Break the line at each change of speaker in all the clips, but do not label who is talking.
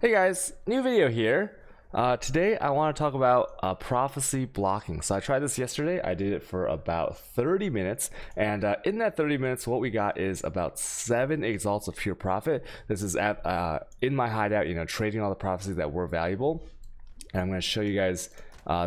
Hey guys, new video here. Today I want to talk about prophecy blocking. So I tried this yesterday. I did it for about 30 minutes, and in that 30 minutes, what we got is about 7 exalts of pure profit. This is at in my hideout, trading all the prophecies that were valuable. And I'm going to show you guys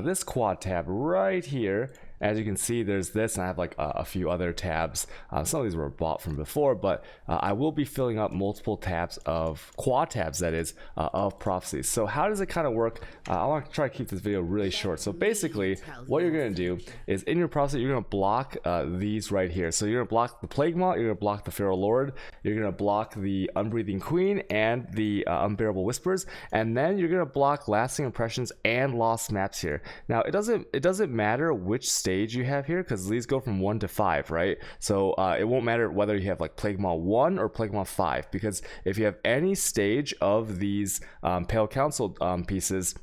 this quad tab right here. As you can see, there's this, and I have like a few other tabs. Some of these were bought from before, but I will be filling up multiple tabs of quad tabs, that is, of prophecies. So how does it kind of work? I want to try to keep this video really short. So basically, what you're going to do is in your prophecy, you're going to block these right here. So you're going to block the Plague Maw, you're going to block the Pharaoh Lord, you're going to block the Unbreathing Queen and the Unbearable Whispers, and then you're going to block Lasting Impressions and Lost Maps here. Now, it doesn't matter which stage you have here, because these go from 1 to 5, right? So it won't matter whether you have like Plague Maw 1 or Plague Maw 5, because if you have any stage of these Pale Council pieces,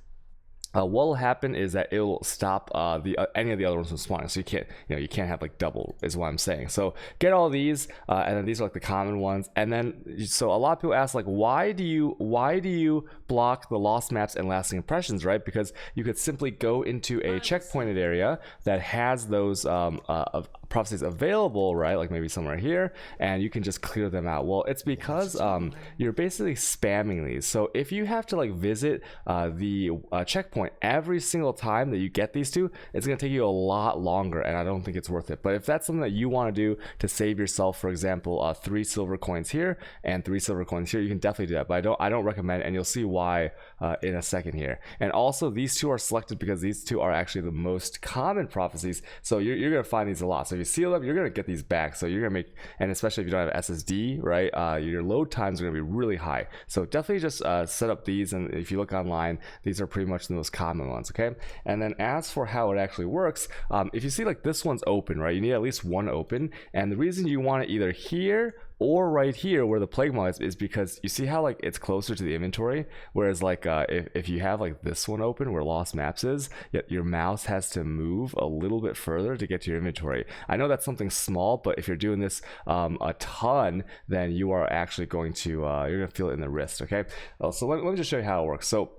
what will happen is that it will stop any of the other ones from spawning. So you can't have like double, is what I'm saying. So get all these, and then these are like the common ones. And then so a lot of people ask, like, why do you block the Lost Maps and Lasting Impressions, right? Because you could simply go into a checkpointed area that has those prophecies available, right? Like maybe somewhere here, and you can just clear them out. Well, it's because you're basically spamming these. So if you have to like visit the checkpoint every single time that you get these two, it's going to take you a lot longer, and I don't think it's worth it. But if that's something that you want to do to save yourself, for example, 3 silver coins here and 3 silver coins here, you can definitely do that. But I don't recommend it, and you'll see why in a second here. And also, these two are selected because these two are actually the most common prophecies, so you're going to find these a lot. So if you seal them, you're going to get these back. So you're going to make, and especially if you don't have SSD, right, your load times are going to be really high. So definitely just set up these, and if you look online, these are pretty much the most common ones. Okay, and then as for how it actually works, if you see like this one's open, right, you need at least one open, and the reason you want it either here or right here where the Plague Maw is because you see how like it's closer to the inventory, whereas like if you have like this one open where Lost Maps is, yet your mouse has to move a little bit further to get to your inventory. I know that's something small, but if you're doing this a ton, then you are actually going to you're gonna feel it in the wrist. Okay, so let me just show you how it works. So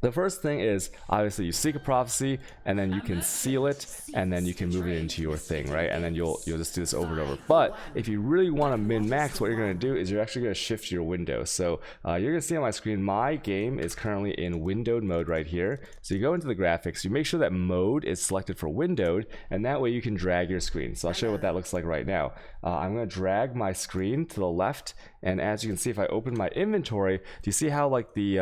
the first thing is, obviously, you seek a prophecy, and then you can seal it, and then you can move it into your thing, right? And then you'll just do this over and over. But if you really want to min-max, what you're going to do is you're actually going to shift your window. So you're going to see on my screen, my game is currently in windowed mode right here. So you go into the graphics, you make sure that mode is selected for windowed, and that way you can drag your screen. So I'll show you what that looks like right now. I'm going to drag my screen to the left, and as you can see, if I open my inventory, do you see how like the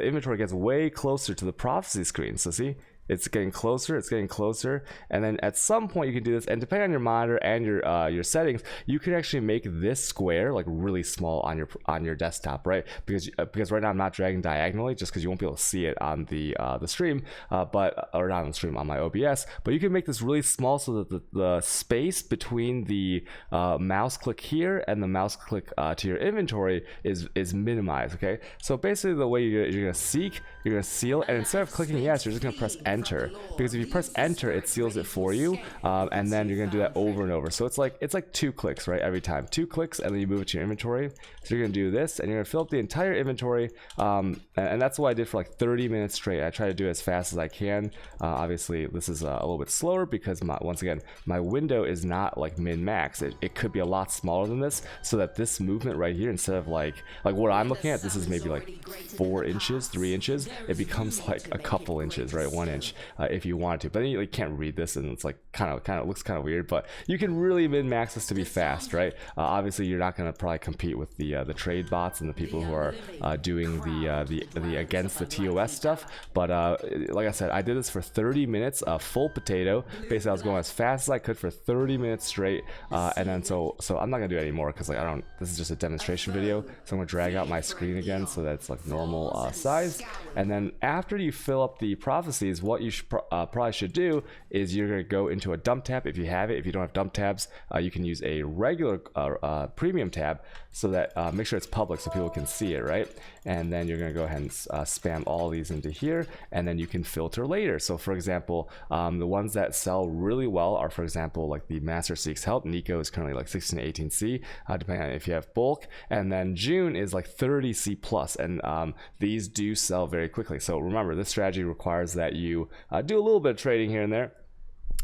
inventory gets way closer to the prophecy screen? So see, it's getting closer, and then at some point you can do this, and depending on your monitor and your settings, you can actually make this square like really small on your desktop, right? Because right now I'm not dragging diagonally, just because you won't be able to see it on the stream, or not on the stream, on my OBS. But you can make this really small so that the space between the mouse click here and the mouse click to your inventory is minimized. Okay, so basically the way you're gonna seek, you're gonna seal, and instead of clicking yes, you're just gonna press enter, because if you press enter, it seals it for you, and then you're gonna do that over and over. So it's like 2 clicks, right, every time. 2 clicks, and then you move it to your inventory. So you're gonna do this, and you're gonna fill up the entire inventory, and that's what I did for like 30 minutes straight. I try to do it as fast as I can. Obviously, this is a little bit slower because once again, my window is not like min-max. It could be a lot smaller than this, so that this movement right here, instead of like what I'm looking at, this is maybe like 4 inches, 3 inches. It becomes like a couple inches, right, 1 inch. If you want to, but then you like can't read this, and it's like kind of looks kind of weird. But you can really min-max this to be fast, right? Obviously, you're not going to probably compete with the trade bots and the people who are doing the against the TOS stuff. But like I said, I did this for 30 minutes, full potato. Basically, I was going as fast as I could for 30 minutes straight, and then so I'm not gonna do it anymore because like this is just a demonstration video. So I'm gonna drag out my screen again so that it's like normal size. And then after you fill up the prophecies, what you probably should do is you're going to go into a dump tab if you have it. If you don't have dump tabs, you can use a regular premium tab. so that make sure it's public so people can see it, right? And then you're going to go ahead and spam all these into here, and then you can filter later. So for example, the ones that sell really well are, for example, like the Master Seeks Help. Nico is currently like 16 to 18C, depending on if you have bulk. And then June is like 30C plus, and these do sell very quickly. So remember, this strategy requires that you do a little bit of trading here and there,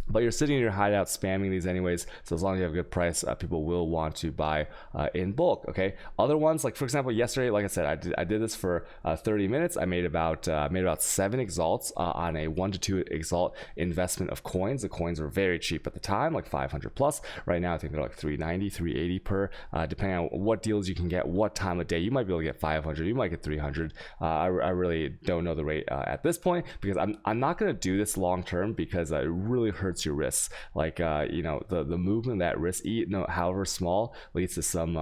but you're sitting in your hideout spamming these anyways. So as long as you have a good price, people will want to buy in bulk. Okay, other ones, like for example, yesterday, like I said, I did this for 30 minutes. I made about 7 exalts on a 1 to 2 exalt investment of coins. The coins were very cheap at the time, like 500 plus. Right now I think they're like 390, 380 per, depending on what deals you can get, what time of day. You might be able to get 500, you might get 300. I really don't know the rate at this point, because I'm not going to do this long term, because it really hurts your wrists. Like you know, the movement of that wrist, however small, leads to some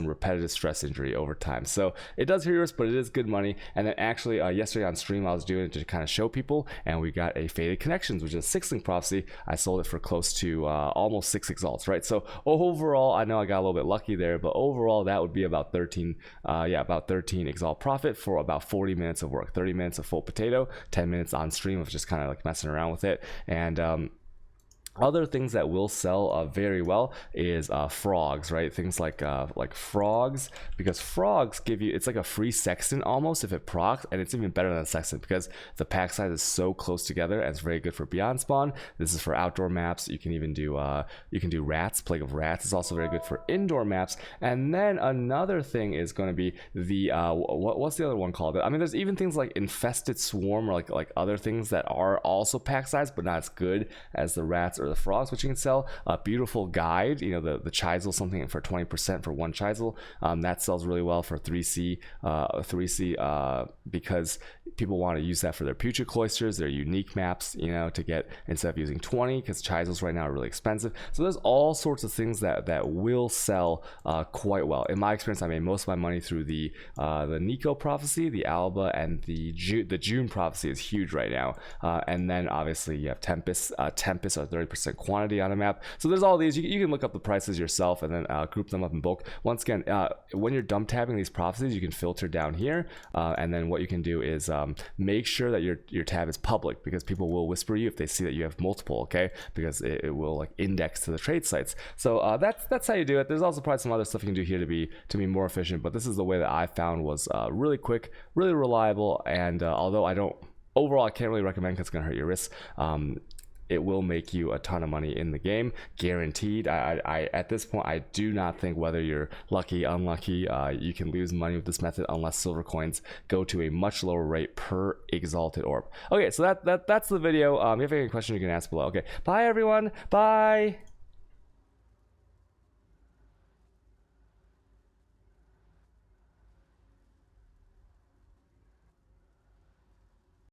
repetitive stress injury over time. So it does hurt your wrist, but it is good money. And then actually yesterday on stream I was doing it to kind of show people, and we got a Faded Connections, which is a 6-link prophecy. I sold it for close to almost 6 exalts, right? So overall, I know I got a little bit lucky there, but overall that would be about 13 exalt profit for about 40 minutes of work. 30 minutes of full potato, 10 minutes on stream of just kind of like messing around with it. And other things that will sell very well is frogs, right? Things like frogs, because frogs give you, it's like a free sextant almost if it procs, and it's even better than a sextant because the pack size is so close together, and it's very good for beyond spawn. This is for outdoor maps. You can even do rats. Plague of Rats is also very good for indoor maps. And then another thing is going to be the what's the other one called? I mean, there's even things like Infested Swarm, or like other things that are also pack size but not as good as the rats or the frogs, which you can sell. A Beautiful Guide, you know, the Chisel, something for 20% for 1 Chisel, that sells really well for 3C, because people want to use that for their Putrid Cloisters, their unique maps, you know, to get, instead of using 20, because Chisels right now are really expensive. So there's all sorts of things that will sell quite well. In my experience, I made most of my money through the Nico prophecy, the Alba, and the June prophecy is huge right now. And then obviously you have Tempest are 30% quantity on a map. So there's all these. You can look up the prices yourself and then group them up in bulk. Once again, when you're dump tabbing these prophecies, you can filter down here, and then what you can do is make sure that your tab is public, because people will whisper you if they see that you have multiple, okay? Because it will like index to the trade sites. So that's how you do it. There's also probably some other stuff you can do here to be more efficient, but this is the way that I found was really quick, really reliable, and although overall I can't really recommend because it's gonna hurt your wrists, it will make you a ton of money in the game, guaranteed. I at this point, I do not think, whether you're lucky, unlucky, you can lose money with this method unless silver coins go to a much lower rate per exalted orb. Okay, so that's the video. If you have any questions, you can ask below. Okay, bye everyone. Bye.